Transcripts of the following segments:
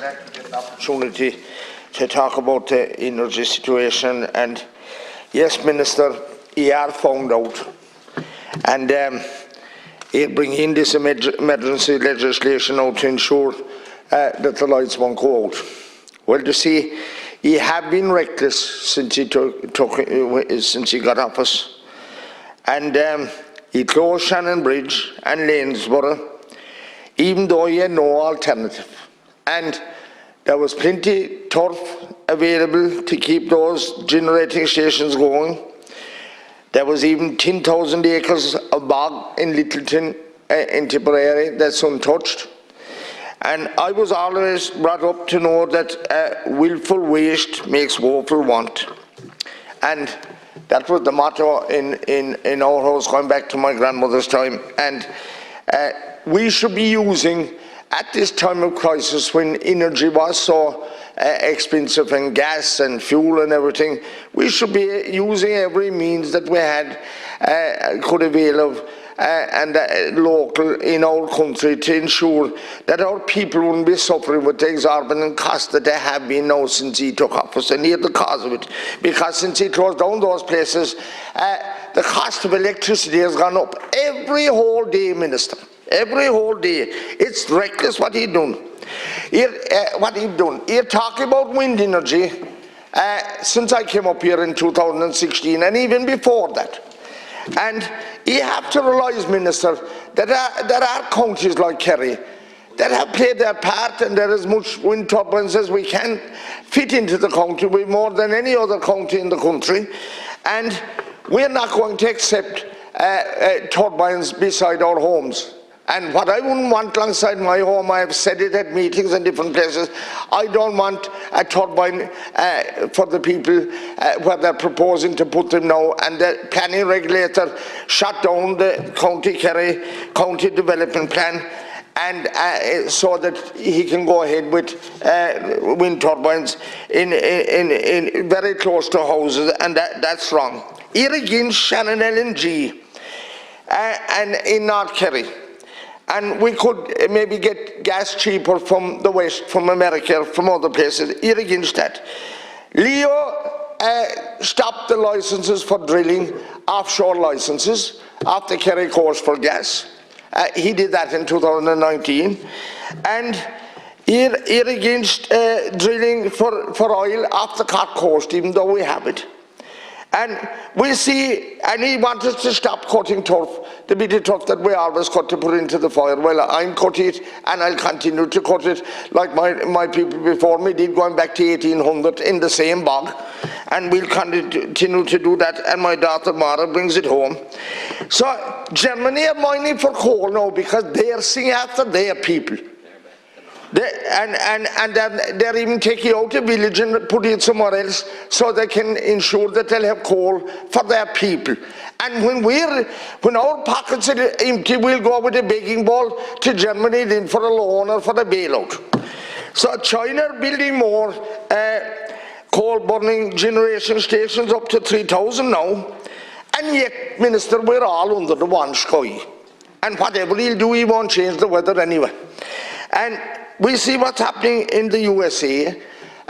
glad to get the opportunity to talk about the energy situation. And yes, Minister, he had found out, and he'll bring in this emergency legislation out to ensure that the lights won't go out. Well, you see, he have been reckless since he since he got office, and he closed Shannon Bridge and Lanesborough, even though he had no alternative. And there was plenty turf available to keep those generating stations going. There was even 10,000 acres of bog in Littleton, in Tipperary, that's untouched. And I was always brought up to know that willful waste makes woeful want. And that was the motto in our house going back to my grandmother's time. And we should be using, at this time of crisis when energy was so expensive and gas and fuel and everything, we should be using every means that we had could avail of and local in our country to ensure that our people wouldn't be suffering with the exorbitant costs that they have been now since he took office. And here's the cause of it. Because since he closed down those places, the cost of electricity has gone up every whole day, Minister. Every whole day. It's reckless what he's done. He's talking about wind energy since I came up here in 2016 and even before that. And you have to realise, Minister, that there are counties like Kerry that have played their part, and there is much wind turbines as we can fit into the county with more than any other county in the country. And we're not going to accept turbines beside our homes. And what I wouldn't want alongside my home, I have said it at meetings and different places, I don't want a turbine for the people where they're proposing to put them now, and the planning regulator shut down the County Kerry County Development Plan, and so that he can go ahead with wind turbines in very close to houses, and that's wrong. Here again, Shannon LNG and in North Kerry. And we could maybe get gas cheaper from the West, from America, from other places. Here against that. Leo stopped the licenses for drilling, offshore licenses, off the Kerry coast for gas. He did that in 2019. And here against drilling for oil off the Cork coast, even though we have it. And we see, and he wants us to stop cutting turf, the bit of turf that we always cut to put into the fire. Well, I'm cutting it, and I'll continue to cut it like my people before me did, going back to 1800 in the same bog. And we'll continue to do that, and my daughter Mara brings it home. So Germany are mining for coal now because they're seeing after their people. And they're even taking out a village and putting it somewhere else so they can ensure that they'll have coal for their people. And when our pockets are empty, we'll go with a begging bowl to Germany then for a loan or for a bailout. So China are building more coal-burning generation stations, up to 3,000 now. And yet, Minister, we're all under the one sky. And whatever he'll do, he won't change the weather anyway. And we see what's happening in the USA.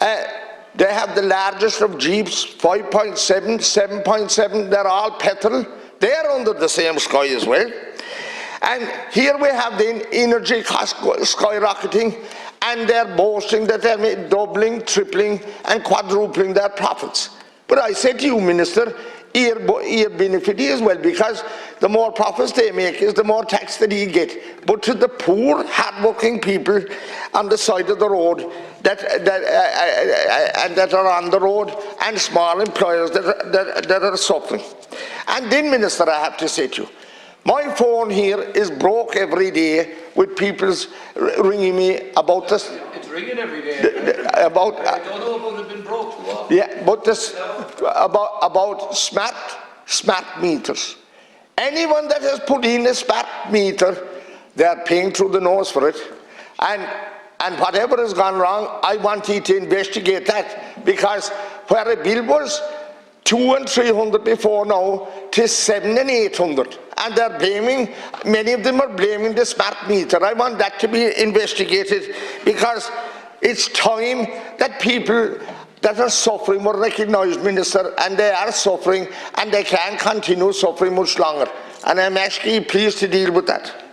They have the largest of Jeeps, 5.7, 7.7, they're all petrol. They're under the same sky as well. And here we have the energy cost skyrocketing, and they're boasting that they're doubling, tripling, and quadrupling their profits. But I say to you, Minister, here benefit as well, because the more profits they make is the more tax that he get. But to the poor, hard-working people on the side of the road that are on the road, and small employers that are suffering. And then, Minister, I have to say to you, my phone here is broke every day with people ringing me about this. It's ringing every day. I don't know about it being broke. Yeah, but this about smart meters. Anyone that has put in a smart meter, they are paying through the nose for it. And whatever has gone wrong, I want you to investigate that, because where a bill was 200 and 300 before now, to 700 and 800. And they're blaming, many of them are blaming the smart meter. I want that to be investigated, because It's time that people that are suffering were recognised, Minister, and they are suffering and they can't continue suffering much longer. And I'm asking you please to deal with that.